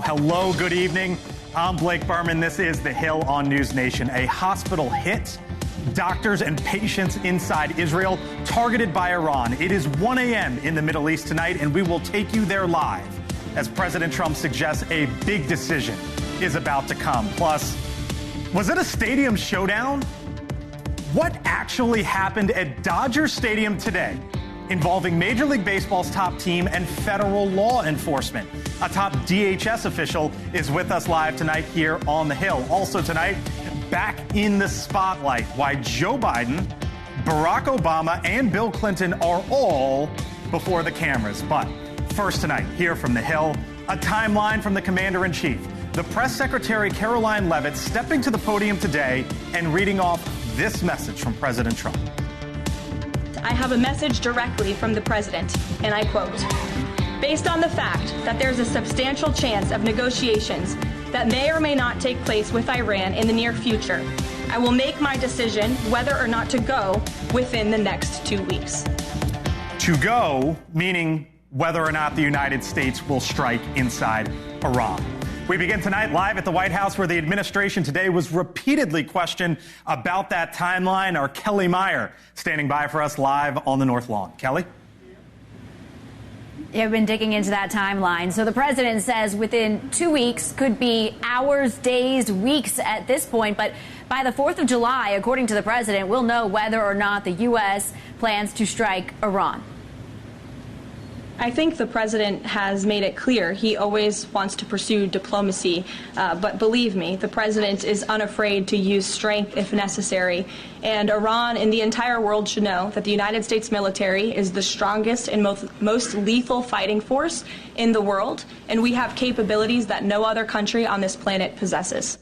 Hello, good evening. I'm Blake Berman. This is The Hill on NewsNation. A hospital hit. Doctors and patients inside Israel targeted by Iran. It is 1 a.m. in the Middle East tonight, and we will take you there live as President Trump suggests a big decision is about to come. Plus, was it a stadium showdown? What actually happened at Dodger Stadium today involving Major League Baseball's top team and federal law enforcement? A top DHS official is with us live tonight here on The Hill. Also tonight, back in the spotlight, why Joe Biden, Barack Obama, and Bill Clinton are all before the cameras. But first tonight, here from The Hill, a timeline from the Commander-in-Chief. The Press Secretary Caroline Leavitt stepping to the podium today and reading off this message from President Trump. I have a message directly from the president, and I quote, "Based on the fact that there's a substantial chance of negotiations that may or may not take place with Iran in the near future, I will make my decision whether or not to go within the next 2 weeks." To go, meaning whether or not the United States will strike inside Iran. We begin tonight live at the White House, where the administration today was repeatedly questioned about that timeline. Our Kelly Meyer standing by for us live on the North Lawn. Kelly? I've been digging into that timeline. So the president says within 2 weeks, could be hours, days, weeks at this point. But by the 4th of July, according to the president, we'll know whether or not the U.S. plans to strike Iran. I think the president has made it clear he always wants to pursue diplomacy, but believe me, the president is unafraid to use strength if necessary. And Iran and the entire world should know that the United States military is the strongest and most lethal fighting force in the world, and we have capabilities that no other country on this planet possesses.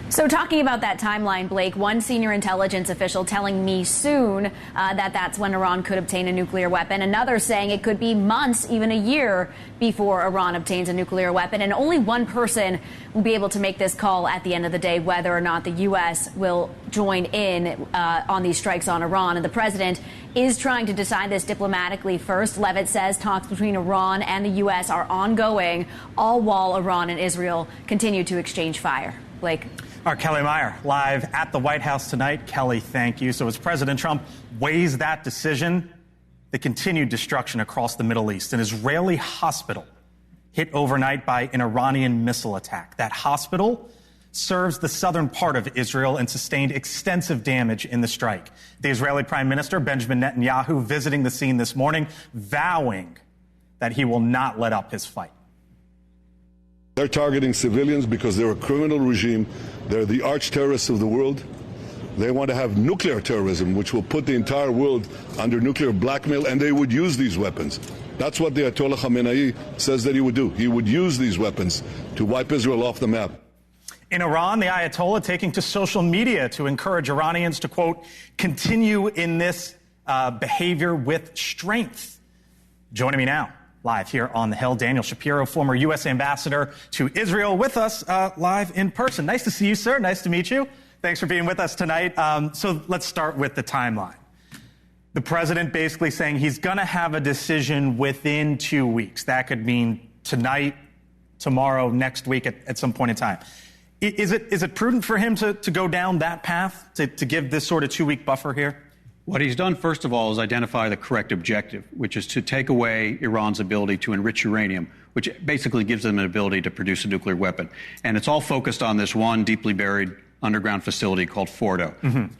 So talking about that timeline, Blake, one senior intelligence official telling me soon that's when Iran could obtain a nuclear weapon. Another saying it could be months, even a year, before Iran obtains a nuclear weapon. And only one person will be able to make this call at the end of the day, whether or not the U.S. will join in on these strikes on Iran. And the president is trying to decide this diplomatically first. Leavitt says talks between Iran and the U.S. are ongoing, all while Iran and Israel continue to exchange fire. Blake? Our Kelly Meyer live at the White House tonight. Kelly, thank you. So as President Trump weighs that decision, the continued destruction across the Middle East, an Israeli hospital hit overnight by an Iranian missile attack. That hospital serves the southern part of Israel and sustained extensive damage in the strike. The Israeli Prime Minister, Benjamin Netanyahu, visiting the scene this morning, vowing that he will not let up his fight. They're targeting civilians because they're a criminal regime. They're the arch terrorists of the world. They want to have nuclear terrorism, which will put the entire world under nuclear blackmail, and they would use these weapons. That's what the Ayatollah Khamenei says that he would do. He would use these weapons to wipe Israel off the map. In Iran, the Ayatollah taking to social media to encourage Iranians to, quote, continue in this behavior with strength. Joining me now, live here on The Hill, Daniel Shapiro, former U.S. ambassador to Israel, with us live in person. Nice to see you, sir. Nice to meet you. Thanks for being with us tonight. So let's start with the timeline. The president basically saying he's going to have a decision within 2 weeks. That could mean tonight, tomorrow, next week, at some point in time. Is it prudent for him to go down that path, to give this sort of 2 week buffer here? What he's done, first of all, is identify the correct objective, which is to take away Iran's ability to enrich uranium, which basically gives them an ability to produce a nuclear weapon. And it's all focused on this one deeply buried underground facility called Fordo,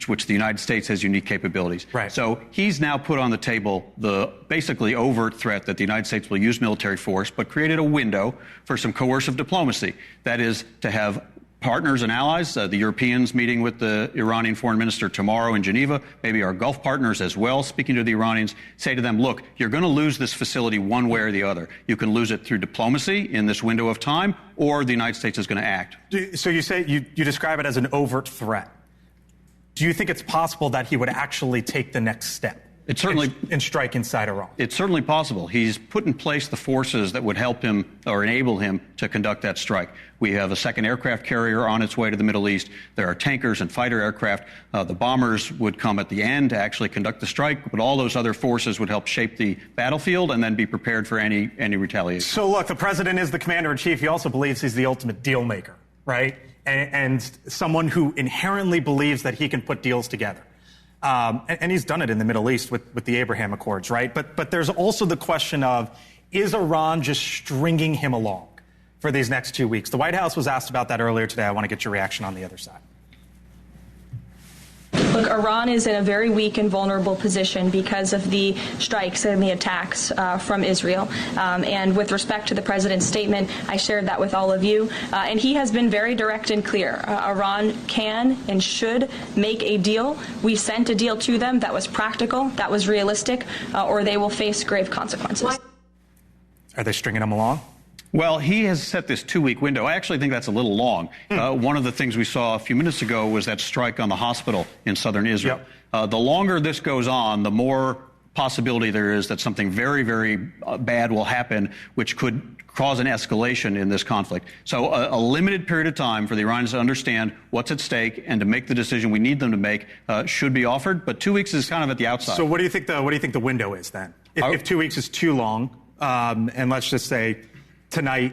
which the United States has unique capabilities. Right. So he's now put on the table the basically overt threat that the United States will use military force, but created a window for some coercive diplomacy. That is to have partners and allies, the Europeans meeting with the Iranian foreign minister tomorrow in Geneva, maybe our Gulf partners as well, speaking to the Iranians, say to them, look, you're going to lose this facility one way or the other. You can lose it through diplomacy in this window of time, or the United States is going to act. So you say you describe it as an overt threat. Do you think it's possible that he would actually take the next step? It's certainly and strike inside Iran. It's certainly possible. He's put in place the forces that would help him or enable him to conduct that strike. We have a second aircraft carrier on its way to the Middle East. There are tankers and fighter aircraft. The bombers would come at the end to actually conduct the strike, but all those other forces would help shape the battlefield and then be prepared for any retaliation. So look, the president is the commander-in-chief. He also believes he's the ultimate deal maker, right? And someone who inherently believes that he can put deals together. And he's done it in the Middle East with the Abraham Accords, right? But there's also the question of, is Iran just stringing him along for these next 2 weeks? The White House was asked about that earlier today. I want to get your reaction on the other side. Look, Iran is in a very weak and vulnerable position because of the strikes and the attacks from Israel. And with respect to the president's statement, I shared that with all of you. And he has been very direct and clear. Iran can and should make a deal. We sent a deal to them that was practical, that was realistic, or they will face grave consequences. Are they stringing him along? Well, he has set this 2-week window. I actually think that's a little long. One of the things we saw a few minutes ago was that strike on the hospital in southern Israel. Yep. The longer this goes on, the more possibility there is that something very, very bad will happen, which could cause an escalation in this conflict. So a limited period of time for the Iranians to understand what's at stake and to make the decision we need them to make should be offered. But 2 weeks is kind of at the outside. So what do you think the window is then? If 2 weeks is too long, and let's just say tonight,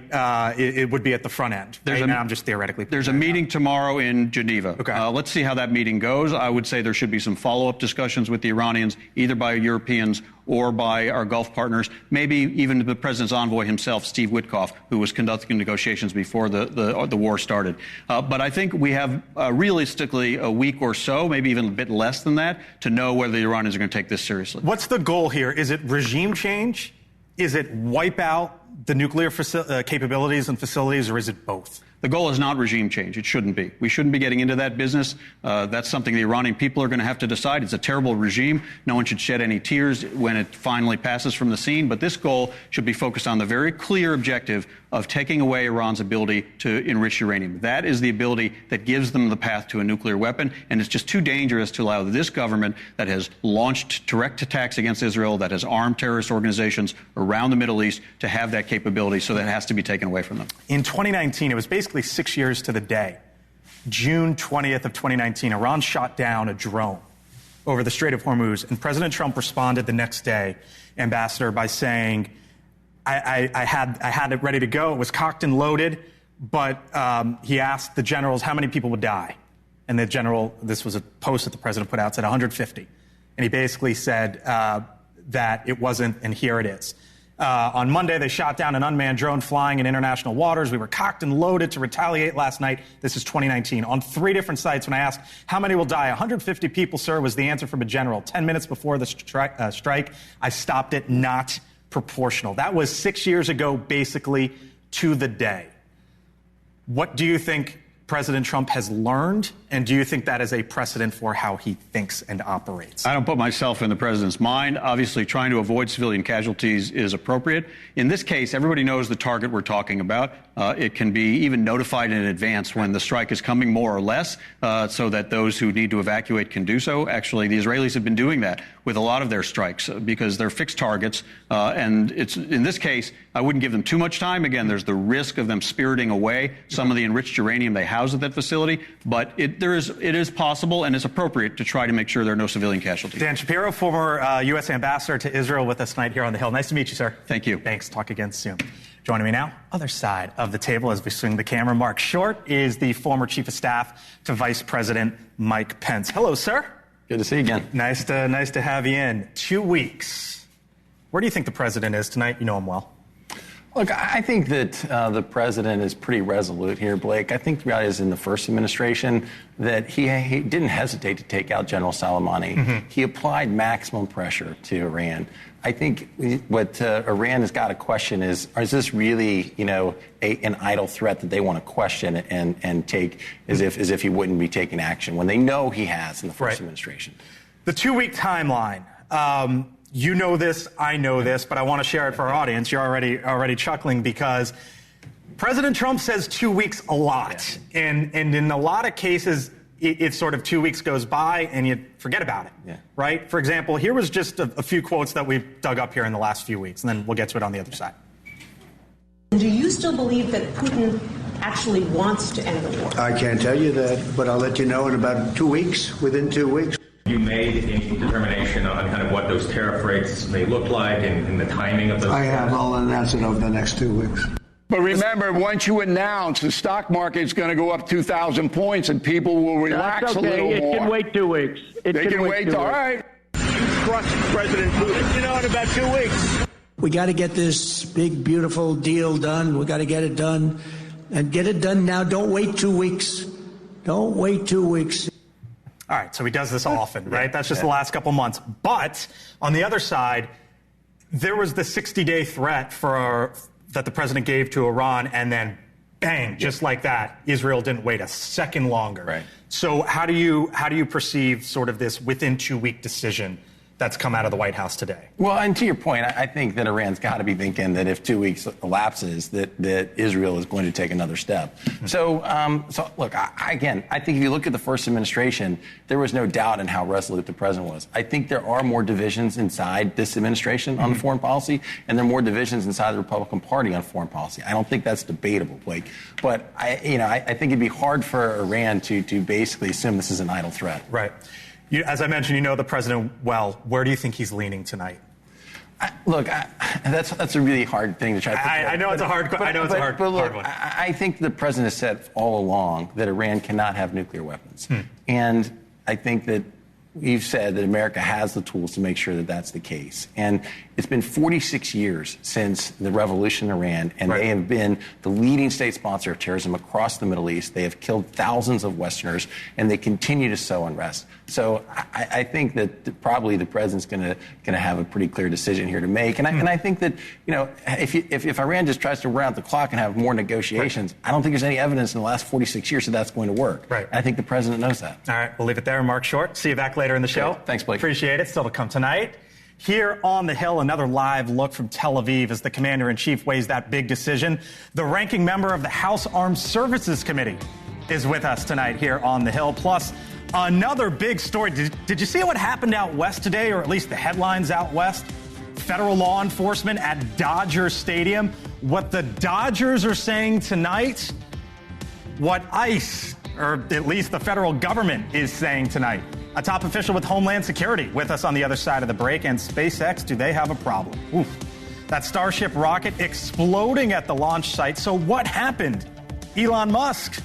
it would be at the front end. Right now, I'm just theoretically. There's a meeting tomorrow in Geneva. Okay. Let's see how that meeting goes. I would say there should be some follow-up discussions with the Iranians, either by Europeans or by our Gulf partners, maybe even the president's envoy himself, Steve Witkoff, who was conducting negotiations before the war started. But I think we have realistically a week or so, maybe even a bit less than that, to know whether the Iranians are going to take this seriously. What's the goal here? Is it regime change? Is it wipe out the nuclear capabilities and facilities, or is it both? The goal is not regime change. It shouldn't be. We shouldn't be getting into that business. That's something the Iranian people are going to have to decide. It's a terrible regime. No one should shed any tears when it finally passes from the scene. But this goal should be focused on the very clear objective of taking away Iran's ability to enrich uranium. That is the ability that gives them the path to a nuclear weapon. And it's just too dangerous to allow this government that has launched direct attacks against Israel, that has armed terrorist organizations around the Middle East, to have that capability. So that has to be taken away from them. In 2019, it was basically 6 years to the day. June 20th of 2019, Iran shot down a drone over the Strait of Hormuz, and President Trump responded the next day, Ambassador, by saying, I had it ready to go. It was cocked and loaded, but he asked the generals how many people would die. And the general, this was a post that the president put out, said 150. And he basically said that it wasn't, and here it is. On Monday, they shot down an unmanned drone flying in international waters. We were cocked and loaded to retaliate last night. This is 2019. On 3 different sites, when I asked how many will die, 150 people, sir, was the answer from a general. 10 minutes before the strike, I stopped it, not proportional. That was 6 years ago, basically, to the day. What do you think President Trump has learned, and do you think that is a precedent for how he thinks and operates? I don't put myself in the president's mind. Obviously, trying to avoid civilian casualties is appropriate. In this case, everybody knows the target we're talking about. It can be even notified in advance when the strike is coming, more or less, so that those who need to evacuate can do so. Actually, the Israelis have been doing that with a lot of their strikes because they're fixed targets. And it's, in this case, I wouldn't give them too much time. Again, there's the risk of them spiriting away some of the enriched uranium they house at that facility. But it is possible and it's appropriate to try to make sure there are no civilian casualties. Dan Shapiro, former U.S. ambassador to Israel, with us tonight here on the Hill. Nice to meet you, sir. Thank you. Thanks. Talk again soon. Joining me now, other side of the table as we swing the camera, Mark Short is the former chief of staff to Vice President Mike Pence. Hello, sir. Good to see you again. Nice to have you in. 2 weeks. Where do you think the president is tonight? You know him well. Look, I think that the president is pretty resolute here, Blake. I think the reality is in the first administration that he didn't hesitate to take out General Soleimani. Mm-hmm. He applied maximum pressure to Iran. I think what Iran has got to question is this really, an idle threat that they want to question and take as if he wouldn't be taking action when they know he has in the first administration. The 2-week timeline. You know this, I know this, but I want to share it for our audience. You're already chuckling because President Trump says 2 weeks a lot. Yeah. And in a lot of cases, it's sort of 2 weeks goes by and you forget about it, right? For example, here was just a few quotes that we've dug up here in the last few weeks, and then we'll get to it on the other side. Do you still believe that Putin actually wants to end the war? I can't tell you that, but I'll let you know in about 2 weeks, within 2 weeks. You made a determination on kind of what those tariff rates may look like and the timing of those. I have. I'll announce it over the next 2 weeks. But remember, once you announce, the stock market's going to go up 2,000 points and people will relax a little more. It can wait 2 weeks. They can wait. All right. You trust President Putin. You know, in about 2 weeks. We got to get this big, beautiful deal done. We got to get it done. And get it done now. Don't wait 2 weeks. Don't wait 2 weeks. All right, so he does this often, right? That's just the last couple months. But on the other side, there was the 60-day threat that the president gave to Iran, and then bang, just like that, Israel didn't wait a second longer. Right. So how do you perceive sort of this within 2 week decision that's come out of the White House today? Well, and to your point, I think that Iran's got to be thinking that if 2 weeks elapses, that Israel is going to take another step. So look, I think if you look at the first administration, there was no doubt in how resolute the president was. I think there are more divisions inside this administration on foreign policy, and there are more divisions inside the Republican Party on foreign policy. I don't think that's debatable, Blake. But I think it'd be hard for Iran to basically assume this is an idle threat. Right. As I mentioned, you know the president well. Where do you think he's leaning tonight? That's a really hard thing to try to put I know it's a hard one. I think the president has said all along that Iran cannot have nuclear weapons. And I think that we've said that America has the tools to make sure that that's the case. And it's been 46 years since the revolution in Iran, and they have been the leading state sponsor of terrorism across the Middle East. They have killed thousands of Westerners, and they continue to sow unrest. So I think that probably the president's going to have a pretty clear decision here to make. And I think that, you know, if Iran just tries to run out the clock and have more negotiations, I don't think there's any evidence in the last 46 years that that's going to work. Right. And I think the president knows that. All right, we'll leave it there. Mark Short, see you back later in the show. Okay. Thanks, Blake. Appreciate it. Still to come tonight. Here on the Hill, another live look from Tel Aviv as the commander-in-chief weighs that big decision. The ranking member of the House Armed Services Committee is with us tonight here on the Hill. Plus, another big story. Did you see what happened out west today, or at least the headlines out west? Federal law enforcement at Dodger Stadium. What the Dodgers are saying tonight, what ICE, or at least the federal government, is saying tonight. A top official with Homeland Security with us on the other side of the break. And SpaceX, do they have a problem? Oof. That Starship rocket exploding at the launch site. So what happened? Elon Musk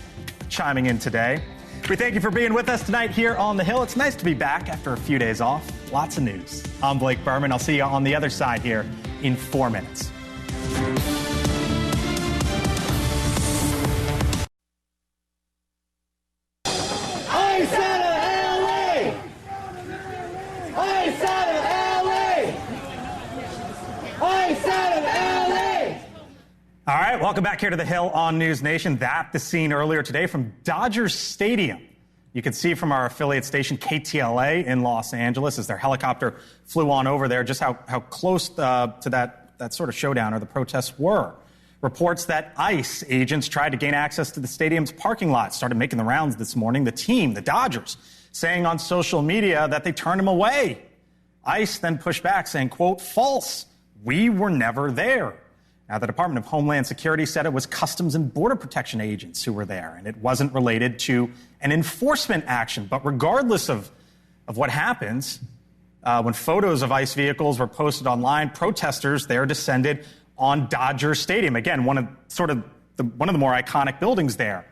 chiming in today. We thank you for being with us tonight here on the Hill. It's nice to be back after a few days off. Lots of news. I'm Blake Berman. I'll see you on the other side here in 4 minutes. All right, welcome back here to the Hill on NewsNation. The scene earlier today from Dodger Stadium. You can see from our affiliate station KTLA in Los Angeles as their helicopter flew on over there just how close to that sort of showdown or the protests were. Reports that ICE agents tried to gain access to the stadium's parking lot started making the rounds this morning. The team, the Dodgers, saying on social media that they turned them away. ICE then pushed back saying, quote, false. We were never there. Now, the Department of Homeland Security said it was Customs and Border Protection agents who were there, and it wasn't related to an enforcement action. But regardless of what happens, when photos of ICE vehicles were posted online, protesters there descended on Dodger Stadium. Again, one of the more iconic buildings there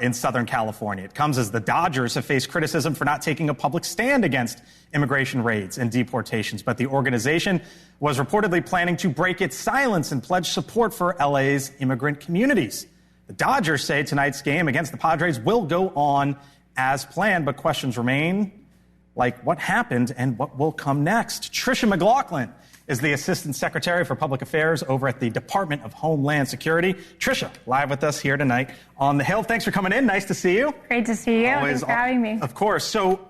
in Southern California. It comes as the Dodgers have faced criticism for not taking a public stand against immigration raids and deportations. But the organization was reportedly planning to break its silence and pledge support for LA's immigrant communities. The Dodgers say tonight's game against the Padres will go on as planned, but questions remain like what happened and what will come next. Tricia McLaughlin is the Assistant Secretary for Public Affairs over at the Department of Homeland Security. Tricia, live with us here tonight on the Hill. Thanks for coming in. Nice to see you. Great to see you. Thanks for having me. Of course. So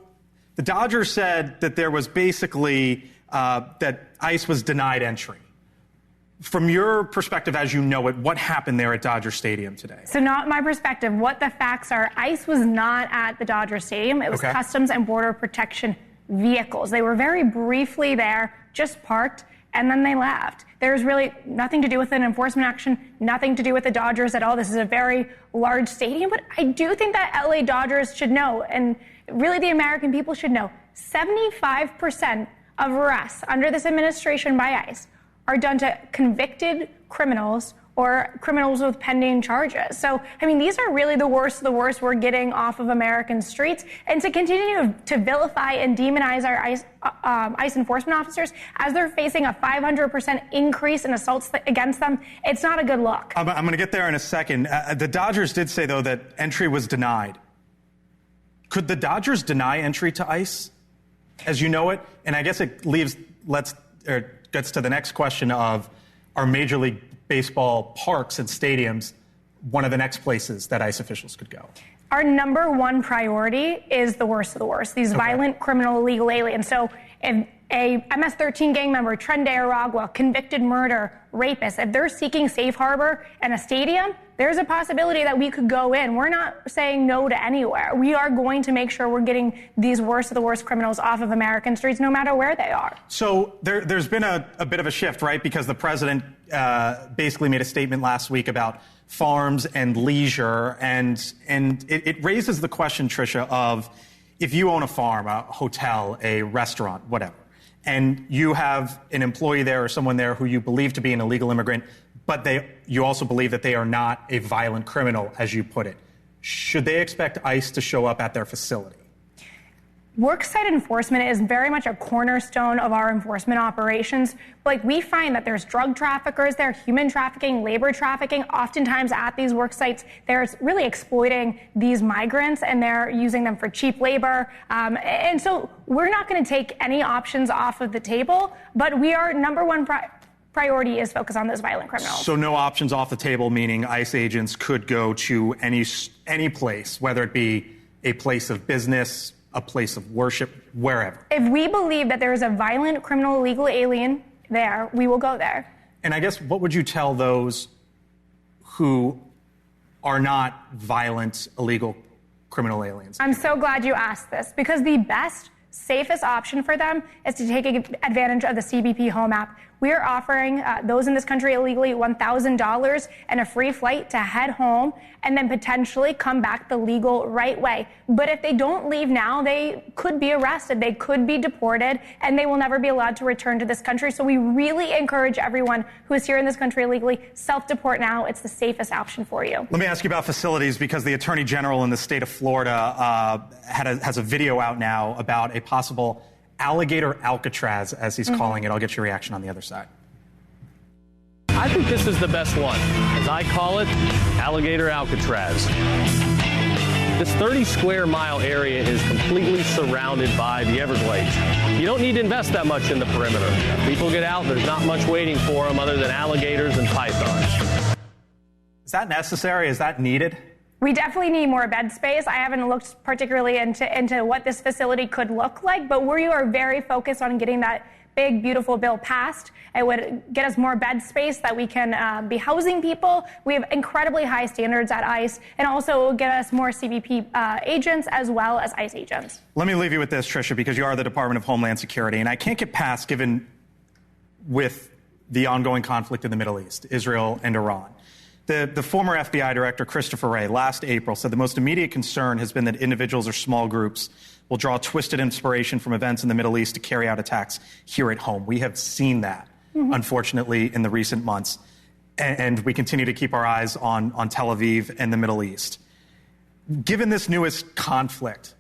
the Dodgers said that there was basically that ICE was denied entry. From your perspective, as you know it, what happened there at Dodger Stadium today? So not my perspective. What the facts are, ICE was not at the Dodger Stadium. It was Customs and Border Protection vehicles. They were very briefly there, just parked, and then they left. There's really nothing to do with an enforcement action, nothing to do with the Dodgers at all. This is a very large stadium, but I do think that LA Dodgers should know, and really the American people should know, 75% of arrests under this administration by ICE are done to convicted criminals or criminals with pending charges. So, I mean, these are really the worst of the worst we're getting off of American streets. And to continue to vilify and demonize our ICE enforcement officers as they're facing a 500% increase in assaults against them, it's not a good look. I'm going to get there in a second. The Dodgers did say, though, that entry was denied. Could the Dodgers deny entry to ICE as you know it? And I guess it gets to the next question of, are Major League Baseball parks and stadiums one of the next places that ICE officials could go? Our number one priority is the worst of the worst, these violent, criminal, illegal aliens. So if a MS-13 gang member, Tren de Aragua, convicted murder, rapist, if they're seeking safe harbor in a stadium, there's a possibility that we could go in. We're not saying no to anywhere. We are going to make sure we're getting these worst of the worst criminals off of American streets, no matter where they are. So there's been a bit of a shift, right? Because the president basically made a statement last week about farms and leisure, and it raises the question, Tricia, of if you own a farm, a hotel, a restaurant, whatever, and you have an employee there or someone there who you believe to be an illegal immigrant, but you also believe that they are not a violent criminal, as you put it, should they expect ICE to show up at their facility? Worksite enforcement is very much a cornerstone of our enforcement operations. Like, we find that there's drug traffickers there, human trafficking, labor trafficking. Oftentimes at these work sites, they're really exploiting these migrants and they're using them for cheap labor. And so we're not going to take any options off of the table, but we are number one priority is focus on those violent criminals. So no options off the table, meaning ICE agents could go to any place, whether it be a place of business, a place of worship, wherever. If we believe that there is a violent, criminal, illegal alien there, we will go there. And I guess what would you tell those who are not violent, illegal, criminal aliens? I'm so glad you asked this, because the best, safest option for them is to take advantage of the CBP Home app. We are offering those in this country illegally $1,000 and a free flight to head home and then potentially come back the legal right way. But if they don't leave now, they could be arrested, they could be deported, and they will never be allowed to return to this country. So we really encourage everyone who is here in this country illegally, self-deport now. It's the safest option for you. Let me ask you about facilities, because the Attorney General in the state of Florida has a video out now about a possible alligator Alcatraz, as he's calling it. I'll get your reaction on the other side. I think this is the best one. As I call it, alligator Alcatraz. This 30 square mile area is completely surrounded by the Everglades. You don't need to invest that much in the perimeter. People get out, there's not much waiting for them other than alligators and pythons. Is that necessary? Is that needed? We definitely need more bed space. I haven't looked particularly into what this facility could look like, but we are very focused on getting that big, beautiful bill passed. It would get us more bed space that we can be housing people. We have incredibly high standards at ICE, and also it will get us more CBP agents as well as ICE agents. Let me leave you with this, Tricia, because you are the Department of Homeland Security, and I can't get past, given with the ongoing conflict in the Middle East, Israel and Iran. The former FBI director, Christopher Wray, last April said the most immediate concern has been that individuals or small groups will draw twisted inspiration from events in the Middle East to carry out attacks here at home. We have seen that, unfortunately, in the recent months. And we continue to keep our eyes on Tel Aviv and the Middle East. Given this newest conflict,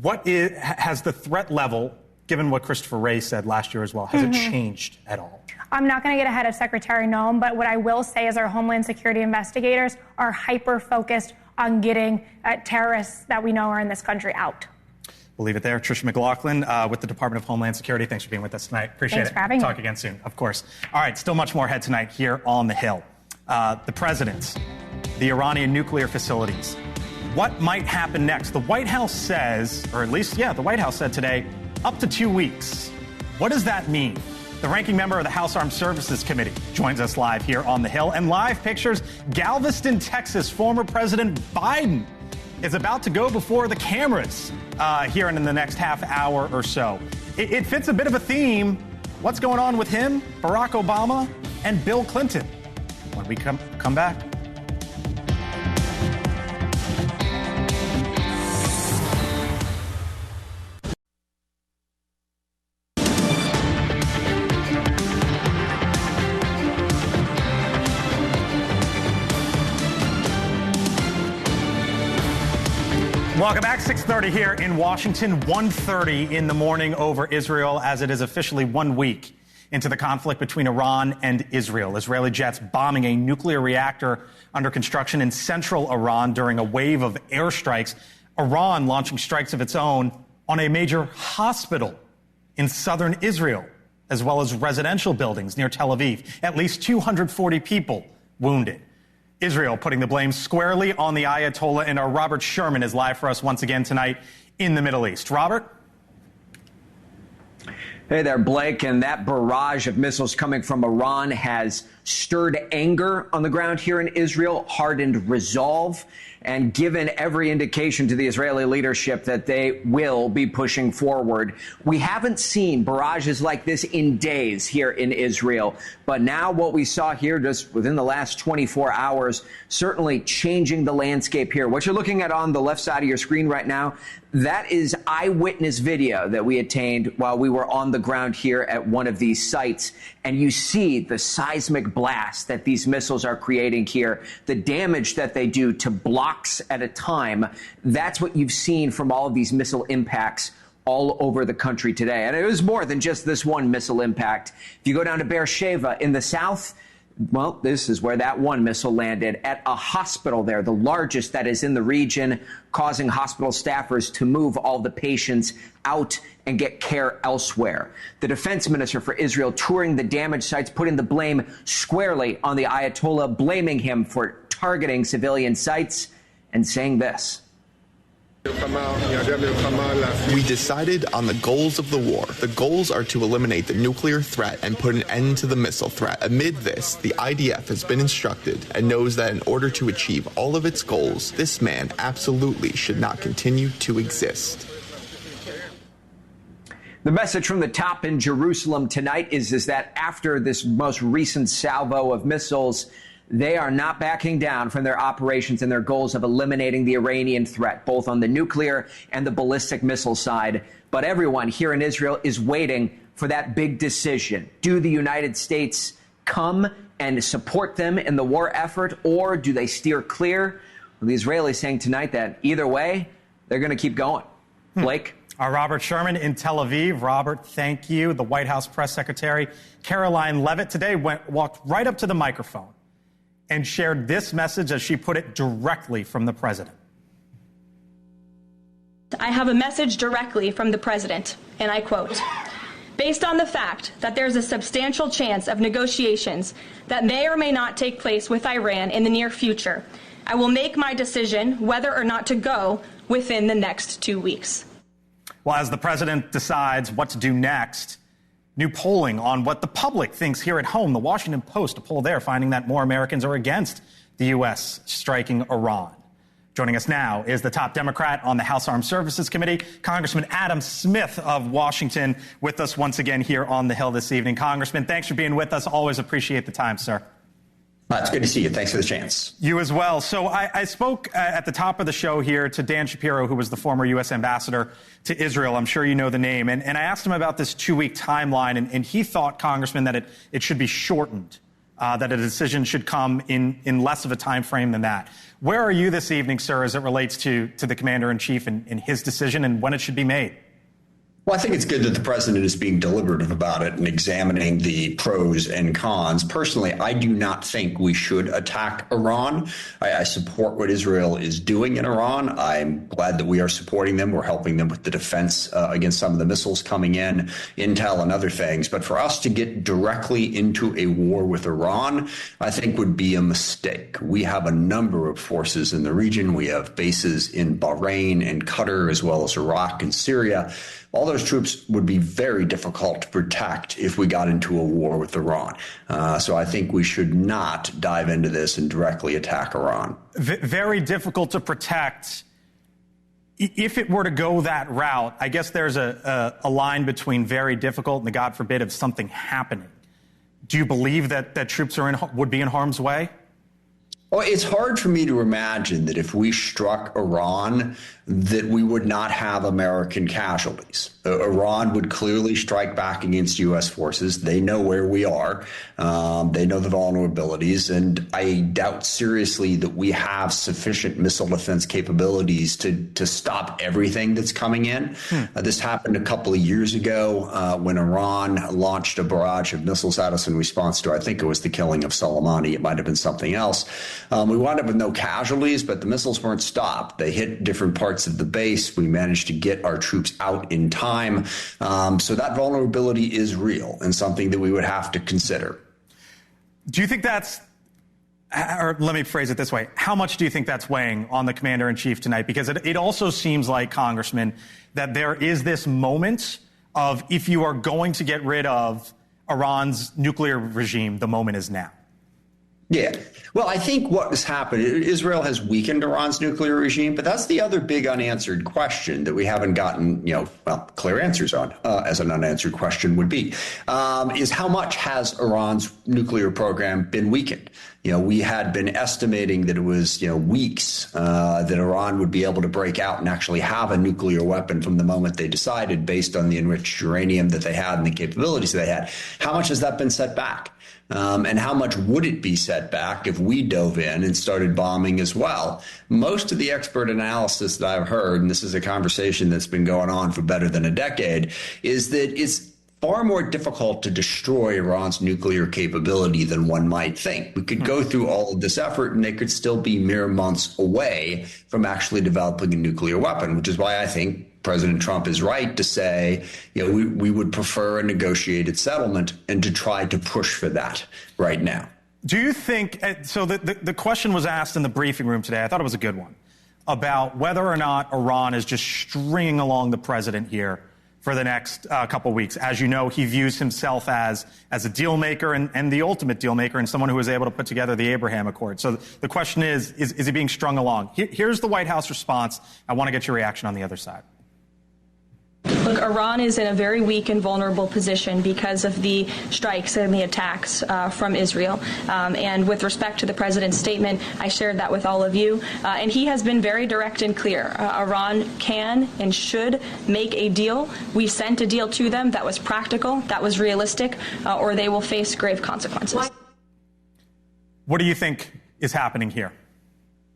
has the threat level, given what Christopher Wray said last year as well, has it changed at all? I'm not going to get ahead of Secretary Noem, but what I will say is our Homeland Security investigators are hyper-focused on getting terrorists that we know are in this country out. We'll leave it there. Tricia McLaughlin with the Department of Homeland Security. Thanks for being with us tonight. Appreciate it. Thanks for having me. Talk again soon, of course. All right, still much more ahead tonight here on the Hill. The president, the Iranian nuclear facilities. What might happen next? The White House says, or at least, the White House said today, up to 2 weeks. What does that mean? The ranking member of the House Armed Services Committee joins us live here on the Hill. And live pictures, Galveston, Texas, former President Biden is about to go before the cameras here in the next half hour or so. It fits a bit of a theme. What's going on with him, Barack Obama, and Bill Clinton? When we come back. Welcome back. 6:30 here in Washington, 1:30 in the morning over Israel, as it is officially 1 week into the conflict between Iran and Israel. Israeli jets bombing a nuclear reactor under construction in central Iran during a wave of airstrikes. Iran launching strikes of its own on a major hospital in southern Israel, as well as residential buildings near Tel Aviv. At least 240 people wounded. Israel putting the blame squarely on the Ayatollah, and our Robert Sherman is live for us once again tonight in the Middle East. Robert? Hey there, Blake. And that barrage of missiles coming from Iran has stirred anger on the ground here in Israel, hardened resolve, and given every indication to the Israeli leadership that they will be pushing forward. We haven't seen barrages like this in days here in Israel, but now what we saw here just within the last 24 hours, certainly changing the landscape here. What you're looking at on the left side of your screen right now, that is eyewitness video that we obtained while we were on the ground here at one of these sites. And you see the seismic blast that these missiles are creating here, the damage that they do to blocks at a time. That's what you've seen from all of these missile impacts all over the country today. And it was more than just this one missile impact. If you go down to Beersheba in the south, well, this is where that one missile landed at a hospital there, the largest that is in the region, causing hospital staffers to move all the patients out and get care elsewhere. The defense minister for Israel touring the damaged sites, putting the blame squarely on the Ayatollah, blaming him for targeting civilian sites and saying this. We decided on the goals of the war. The goals are to eliminate the nuclear threat and put an end to the missile threat. Amid this, the IDF has been instructed and knows that in order to achieve all of its goals, this man absolutely should not continue to exist. The message from the top in Jerusalem tonight is that after this most recent salvo of missiles, they are not backing down from their operations and their goals of eliminating the Iranian threat, both on the nuclear and the ballistic missile side. But everyone here in Israel is waiting for that big decision. Do the United States come and support them in the war effort, or do they steer clear? Well, the Israelis saying tonight that either way, they're going to keep going. Blake? Our Robert Sherman in Tel Aviv. Robert, thank you. The White House press secretary, Caroline Leavitt, today walked right up to the microphone and shared this message, as she put it, directly from the president. I have a message directly from the president, and I quote, "Based on the fact that there's a substantial chance of negotiations that may or may not take place with Iran in the near future, I will make my decision whether or not to go within the next 2 weeks." Well, as the president decides what to do next, new polling on what the public thinks here at home. The Washington Post, a poll there finding that more Americans are against the U.S. striking Iran. Joining us now is the top Democrat on the House Armed Services Committee, Congressman Adam Smith of Washington, with us once again here on the Hill this evening. Congressman, thanks for being with us. Always appreciate the time, sir. It's good to see you. Thanks for the chance. You as well. So I spoke at the top of the show here to Dan Shapiro, who was the former U.S. ambassador to Israel. I'm sure you know the name. And I asked him about this 2-week timeline, and he thought, Congressman, that it should be shortened, that a decision should come in less of a time frame than that. Where are you this evening, sir, as it relates to the commander-in-chief and his decision and when it should be made? Well, I think it's good that the president is being deliberative about it and examining the pros and cons. Personally, I do not think we should attack Iran. I support what Israel is doing in Iran. I'm glad that we are supporting them. We're helping them with the defense against some of the missiles coming in, intel and other things. But for us to get directly into a war with Iran, I think would be a mistake. We have a number of forces in the region. We have bases in Bahrain and Qatar, as well as Iraq and Syria. all those troops would be very difficult to protect if we got into a war with Iran. So I think we should not dive into this and directly attack Iran. Very difficult to protect. If it were to go that route, I guess there's a line between very difficult and the God forbid of something happening. Do you believe that troops would be in harm's way? Well, it's hard for me to imagine that if we struck Iran, that we would not have American casualties. Iran would clearly strike back against U.S. forces. They know where we are. They know the vulnerabilities. And I doubt seriously that we have sufficient missile defense capabilities to stop everything that's coming in. This happened a couple of years ago when Iran launched a barrage of missiles at us in response to, I think it was the killing of Soleimani. It might have been something else. We wound up with no casualties, but the missiles weren't stopped. They hit different parts of the base. We managed to get our troops out in time. So that vulnerability is real and something that we would have to consider. Do you think that's, or let me phrase it this way, how much do you think that's weighing on the commander-in-chief tonight? Because it also seems like, Congressman, that there is this moment of if you are going to get rid of Iran's nuclear regime, the moment is now. Yeah. Well, I think what has happened, Israel has weakened Iran's nuclear regime, but that's the other big unanswered question that we haven't gotten, clear answers on, as an unanswered question would be, is how much has Iran's nuclear program been weakened? We had been estimating that it was, weeks that Iran would be able to break out and actually have a nuclear weapon from the moment they decided, based on the enriched uranium that they had and the capabilities they had. How much has that been set back? And how much would it be set back if we dove in and started bombing as well? Most of the expert analysis that I've heard, and this is a conversation that's been going on for better than a decade, is that it's far more difficult to destroy Iran's nuclear capability than one might think. We could go through all of this effort and they could still be mere months away from actually developing a nuclear weapon, which is why I think President Trump is right to say, we would prefer a negotiated settlement and to try to push for that right now. Do you think, so the question was asked in the briefing room today, I thought it was a good one, about whether or not Iran is just stringing along the president here for the next couple of weeks. As you know, he views himself as a deal maker and the ultimate deal maker and someone who was able to put together the Abraham Accord. So the question is he being strung along? Here's the White House response. I want to get your reaction on the other side. Look, Iran is in a very weak and vulnerable position because of the strikes and the attacks from Israel. And with respect to the president's statement, I shared that with all of you. And he has been very direct and clear. Iran can and should make a deal. We sent a deal to them that was practical, that was realistic, or they will face grave consequences. What do you think is happening here?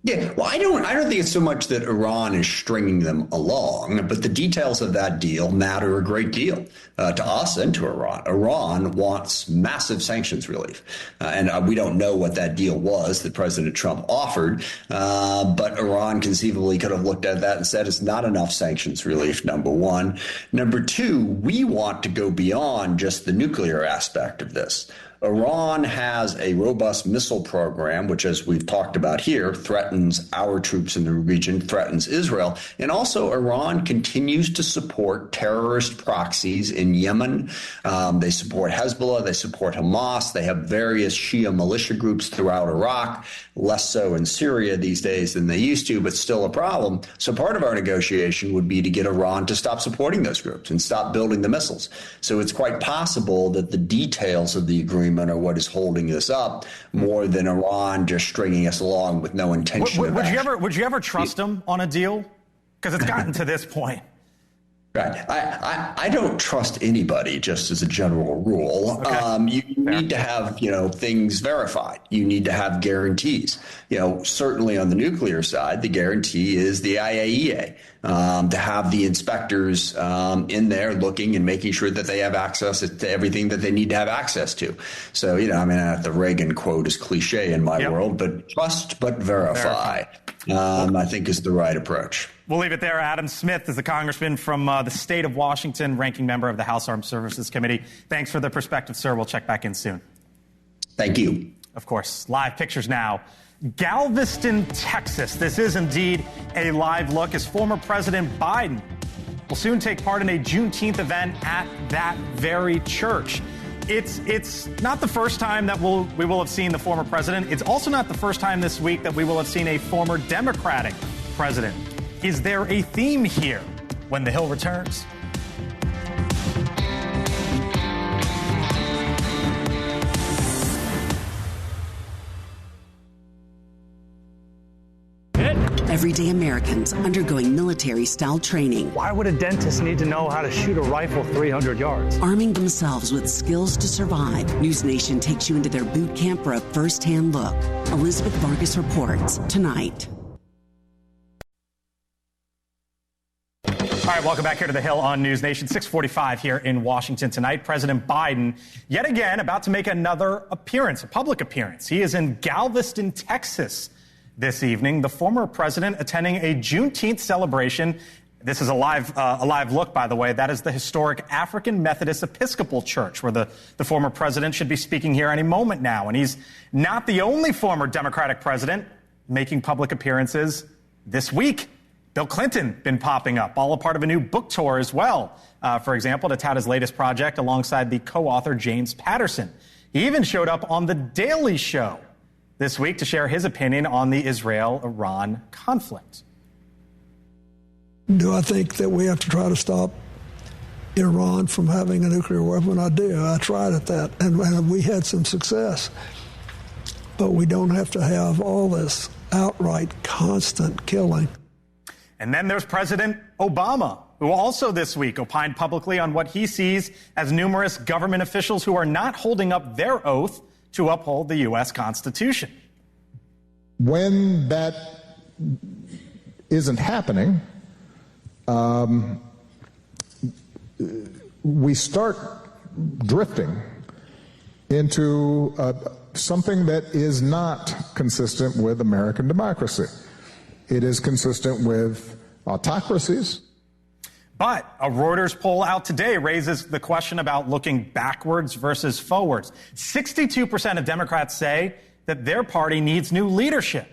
Yeah, well, I don't think it's so much that Iran is stringing them along, but the details of that deal matter a great deal to us and to Iran. Iran wants massive sanctions relief, and we don't know what that deal was that President Trump offered, but Iran conceivably could have looked at that and said it's not enough sanctions relief, number one. Number two, we want to go beyond just the nuclear aspect of this. Iran has a robust missile program, which, as we've talked about here, threatens our troops in the region, threatens Israel. And also, Iran continues to support terrorist proxies in Yemen. They support Hezbollah. They support Hamas. They have various Shia militia groups throughout Iraq, less so in Syria these days than they used to, but still a problem. So part of our negotiation would be to get Iran to stop supporting those groups and stop building the missiles. So it's quite possible that the details of the agreement are what is holding us up more than Iran just stringing us along with no intention of action. Would you ever trust them on a deal? Because it's gotten to this point. Right. I don't trust anybody, just as a general rule. Okay. You need to have, things verified. You need to have guarantees. Certainly on the nuclear side, the guarantee is the IAEA, to have the inspectors in there looking and making sure that they have access to everything that they need to have access to. So, the Reagan quote is cliche in my world, but trust but verify. I think is the right approach. We'll leave it there. Adam Smith is the congressman from the state of Washington, ranking member of the House Armed Services Committee. Thanks for the perspective, sir. We'll check back in soon. Thank you. Of course. Live pictures now. Galveston, Texas. This is indeed a live look as former President Biden will soon take part in a Juneteenth event at that very church. It's not the first time that we will have seen the former president. It's also not the first time this week that we will have seen a former Democratic president. Is there a theme here when The Hill returns? Everyday Americans undergoing military-style training. Why would a dentist need to know how to shoot a rifle 300 yards? Arming themselves with skills to survive. NewsNation takes you into their boot camp for a first-hand look. Elizabeth Vargas reports tonight. All right, welcome back here to The Hill on NewsNation. 6:45 here in Washington tonight. President Biden, yet again, about to make another appearance, a public appearance. He is in Galveston, Texas this evening. The former president attending a Juneteenth celebration. This is a live look, by the way. That is the historic African Methodist Episcopal Church, where the former president should be speaking here any moment now. And he's not the only former Democratic president making public appearances this week. Bill Clinton been popping up, all a part of a new book tour as well, for example, to tout his latest project alongside the co-author James Patterson. He even showed up on The Daily Show this week to share his opinion on the Israel-Iran conflict. Do I think that we have to try to stop Iran from having a nuclear weapon? I do. I tried at that, and we had some success. But we don't have to have all this outright constant killing. And then there's President Obama, who also this week opined publicly on what he sees as numerous government officials who are not holding up their oath to uphold the U.S. Constitution. When that isn't happening, we start drifting into something that is not consistent with American democracy. It is consistent with autocracies. But a Reuters poll out today raises the question about looking backwards versus forwards. 62% of Democrats say that their party needs new leadership.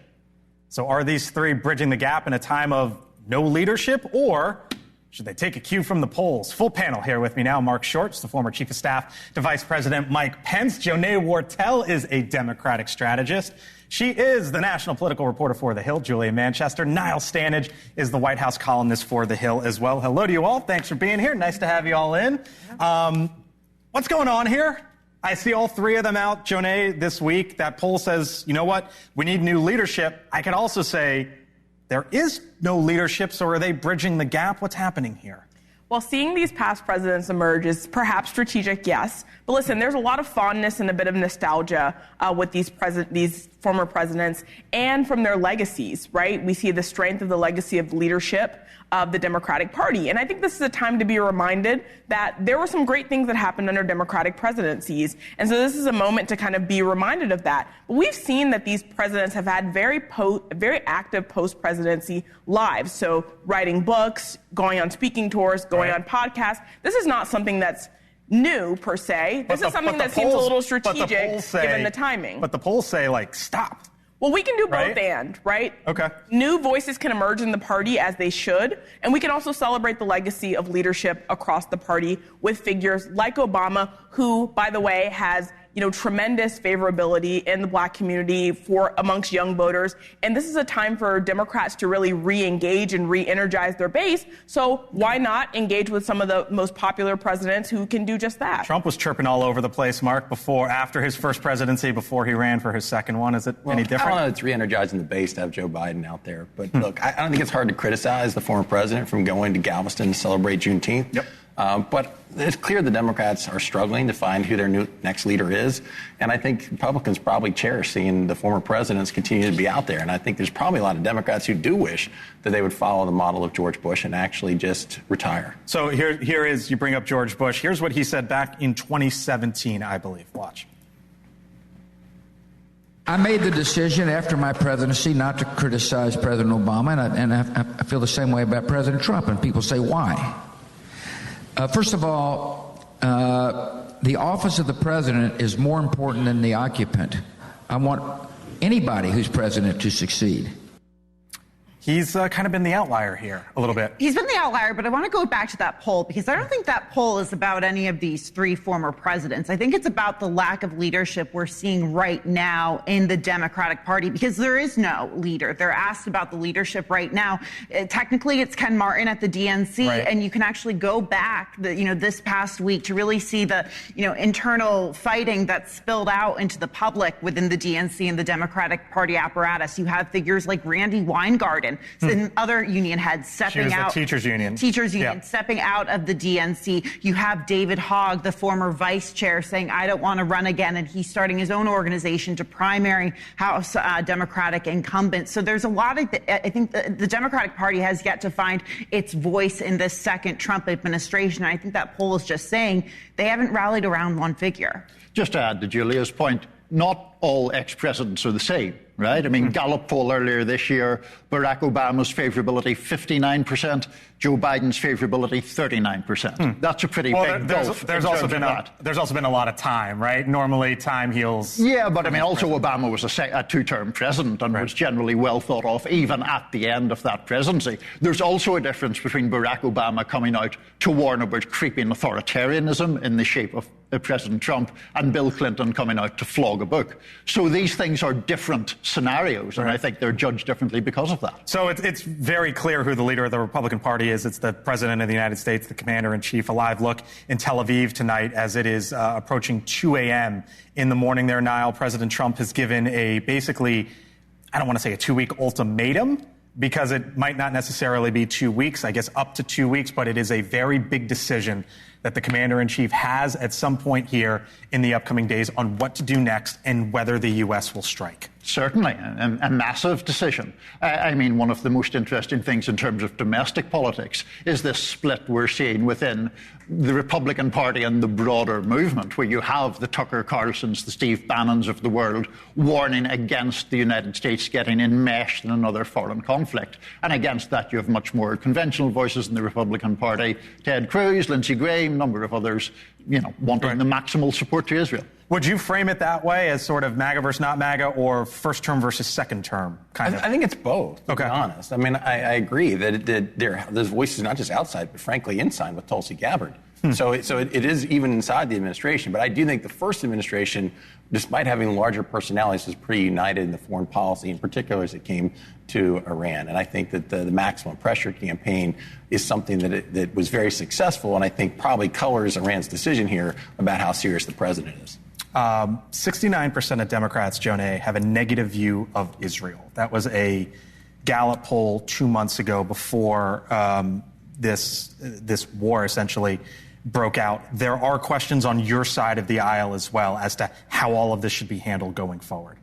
So are these three bridging the gap in a time of no leadership, or should they take a cue from the polls? Full panel here with me now. Mark Shorts, the former chief of staff to Vice President Mike Pence. Jonay Wartell is a Democratic strategist. She is the national political reporter for The Hill, Julia Manchester. Niall Stanage is the White House columnist for The Hill as well. Hello to you all. Thanks for being here. Nice to have you all in. What's going on here? I see all three of them out, Jonay, this week. That poll says, you know what? We need new leadership. I could also say there is no leadership, so are they bridging the gap? What's happening here? Well, seeing these past presidents emerge is perhaps strategic, yes. But listen, there's a lot of fondness and a bit of nostalgia with these former presidents and from their legacies, right? We see the strength of the legacy of leadership of the Democratic Party. And I think this is a time to be reminded that there were some great things that happened under Democratic presidencies. And so this is a moment to kind of be reminded of that. But we've seen that these presidents have had very active post-presidency lives. So writing books, going on speaking tours, going on podcasts. This is not something that's new per se. This is something that seems a little strategic given the timing. But the polls say, like, stop. Well, we can do both and, right? Okay. New voices can emerge in the party as they should, and we can also celebrate the legacy of leadership across the party with figures like Obama, who, by the way, has tremendous favorability in the black community amongst young voters. And this is a time for Democrats to really re-engage and re-energize their base. So why not engage with some of the most popular presidents who can do just that? Trump was chirping all over the place, Mark, after his first presidency, before he ran for his second one. Is it any different? I don't know if it's re-energizing the base to have Joe Biden out there. But look, I don't think it's hard to criticize the former president from going to Galveston to celebrate Juneteenth. Yep. But it's clear the Democrats are struggling to find who their next leader is. And I think Republicans probably cherish seeing the former presidents continue to be out there. And I think there's probably a lot of Democrats who do wish that they would follow the model of George Bush and actually just retire. So here is, you bring up George Bush. Here's what he said back in 2017, I believe. Watch. I made the decision after my presidency not to criticize President Obama, and I feel the same way about President Trump. And people say, why? First of all, the office of the president is more important than the occupant. I want anybody who's president to succeed. He's kind of been the outlier here a little bit. He's been the outlier, but I want to go back to that poll because I don't think that poll is about any of these three former presidents. I think it's about the lack of leadership we're seeing right now in the Democratic Party because there is no leader. They're asked about the leadership right now. Technically, it's Ken Martin at the DNC, right. And you can actually go back, this past week to really see the, internal fighting that spilled out into the public within the DNC and the Democratic Party apparatus. You have figures like Randy Weingarten, and other union heads stepping out. The teachers union, stepping out of the DNC. You have David Hogg, the former vice chair, saying, I don't want to run again. And he's starting his own organization to primary House Democratic incumbents. So there's a lot of, I think the Democratic Party has yet to find its voice in this second Trump administration. And I think that poll is just saying they haven't rallied around one figure. Just to add to Julia's point, not all ex-presidents are the same, right? I mean, Gallup poll earlier this year, Barack Obama's favorability 59%, Joe Biden's favorability 39%. That's a pretty big gulf. There's also been a lot of time, right? Normally, time heals. Yeah, but I mean, also Obama was a two-term president and was generally well thought of, even at the end of that presidency. There's also a difference between Barack Obama coming out to warn about creeping authoritarianism in the shape of President Trump and Bill Clinton coming out to flog a book. So these things are different scenarios, and I think they're judged differently because of that. So it's very clear who the leader of the Republican Party is. It's the President of the United States, the Commander-in-Chief. A live look in Tel Aviv tonight as it is approaching 2 a.m. in the morning there, Niall. President Trump has given basically, I don't want to say a 2-week ultimatum, because it might not necessarily be 2 weeks, I guess up to 2 weeks, but it is a very big decision that the Commander-in-Chief has at some point here in the upcoming days on what to do next and whether the U.S. will strike. Certainly, a massive decision. I mean, one of the most interesting things in terms of domestic politics is this split we're seeing within the Republican Party and the broader movement, where you have the Tucker Carlsons, the Steve Bannons of the world warning against the United States getting enmeshed in another foreign conflict. And against that, you have much more conventional voices in the Republican Party, Ted Cruz, Lindsey Graham, a number of others, wanting the maximal support to Israel. Would you frame it that way, as sort of MAGA versus not MAGA, or first term versus second term? Kind of. I think it's both, to be honest. I mean, I agree that there's voices not just outside, but frankly inside with Tulsi Gabbard. So it is even inside the administration. But I do think the first administration, despite having larger personalities, was pretty united in the foreign policy, in particular as it came to Iran. And I think that the maximum pressure campaign is something that was very successful, and I think probably colors Iran's decision here about how serious the president is. 69% of Democrats, Jonah, have a negative view of Israel. That was a Gallup poll 2 months ago before this war essentially broke out. There are questions on your side of the aisle as well as to how all of this should be handled going forward.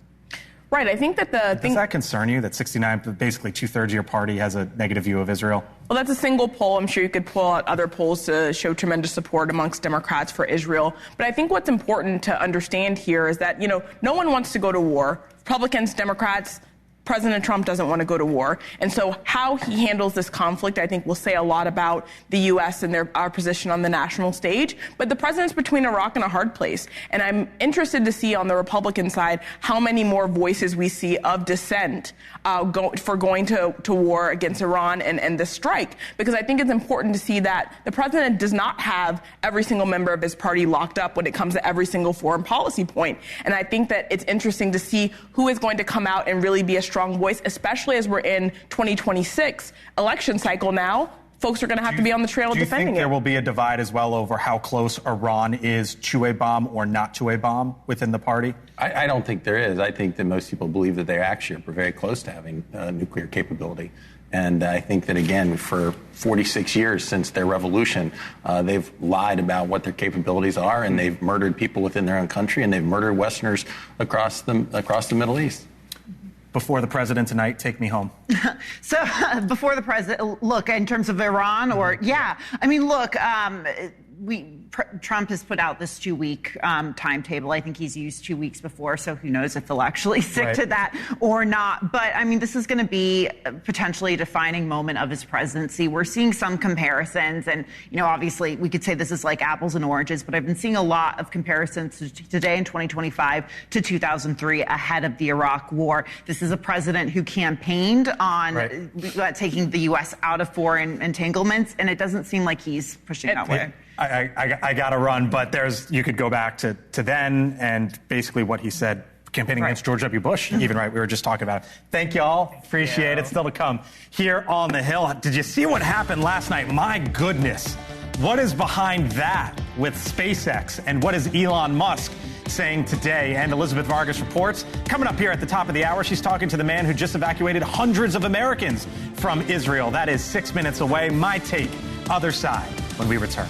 Right. I think that Does that concern you, that 69, basically 2/3 of your party has a negative view of Israel? Well, that's a single poll. I'm sure you could pull out other polls to show tremendous support amongst Democrats for Israel. But I think what's important to understand here is that, no one wants to go to war. Republicans, Democrats, President Trump doesn't want to go to war. And so how he handles this conflict, I think, will say a lot about the U.S. and our position on the national stage. But the president's between a rock and a hard place. And I'm interested to see on the Republican side how many more voices we see of dissent for going to war against Iran and the strike. Because I think it's important to see that the president does not have every single member of his party locked up when it comes to every single foreign policy point. And I think that it's interesting to see who is going to come out and really be a strong voice, especially as we're in 2026 election cycle now. Folks are going to have to be on the trail of defending it. Do you think there will be a divide as well over how close Iran is to a bomb or not to a bomb within the party? I don't think there is. I think that most people believe that they actually are very close to having nuclear capability. And I think that, again, for 46 years since their revolution, they've lied about what their capabilities are, and they've murdered people within their own country, and they've murdered Westerners across the Middle East. Before the president tonight, take me home. So before the president, look, in terms of Iran, I mean, look, Trump has put out this 2-week timetable. I think he's used 2 weeks before, so who knows if they'll actually stick to that or not. But, I mean, this is going to be potentially a defining moment of his presidency. We're seeing some comparisons, and, you know, obviously we could say this is like apples and oranges, but I've been seeing a lot of comparisons today in 2025 to 2003 ahead of the Iraq War. This is a president who campaigned on taking the U.S. out of foreign entanglements, and it doesn't seem like he's pushing that way. I got to run, but you could go back to then and basically what he said campaigning against George W. Bush, even we were just talking about it. Thank y'all. Appreciate it. Still to come here on the Hill. Did you see what happened last night? My goodness. What is behind that with SpaceX, and what is Elon Musk saying today? And Elizabeth Vargas reports coming up here at the top of the hour. She's talking to the man who just evacuated hundreds of Americans from Israel. That is 6 minutes away. My take, other side, when we return.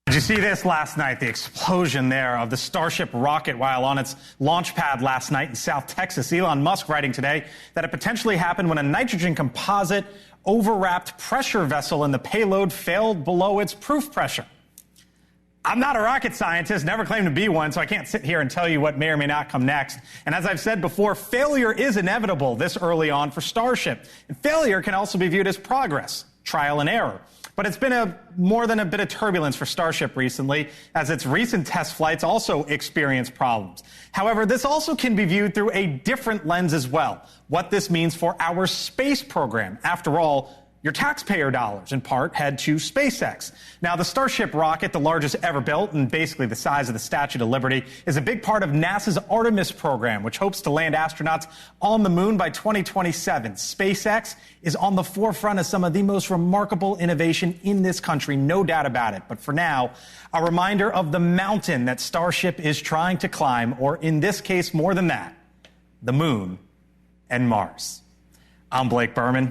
Did you see this last night? The explosion there of the Starship rocket while on its launch pad last night in South Texas. Elon Musk writing today that it potentially happened when a nitrogen composite overwrapped pressure vessel in the payload failed below its proof pressure. I'm not a rocket scientist, never claimed to be one, so I can't sit here and tell you what may or may not come next. And as I've said before, failure is inevitable this early on for Starship. And failure can also be viewed as progress, trial and error. But it's been more than a bit of turbulence for Starship recently, as its recent test flights also experienced problems. However, this also can be viewed through a different lens as well. What this means for our space program. After all, your taxpayer dollars, in part, head to SpaceX. Now, the Starship rocket, the largest ever built and basically the size of the Statue of Liberty, is a big part of NASA's Artemis program, which hopes to land astronauts on the moon by 2027. SpaceX is on the forefront of some of the most remarkable innovation in this country, no doubt about it. But for now, a reminder of the mountain that Starship is trying to climb, or in this case, more than that, the moon and Mars. I'm Blake Berman.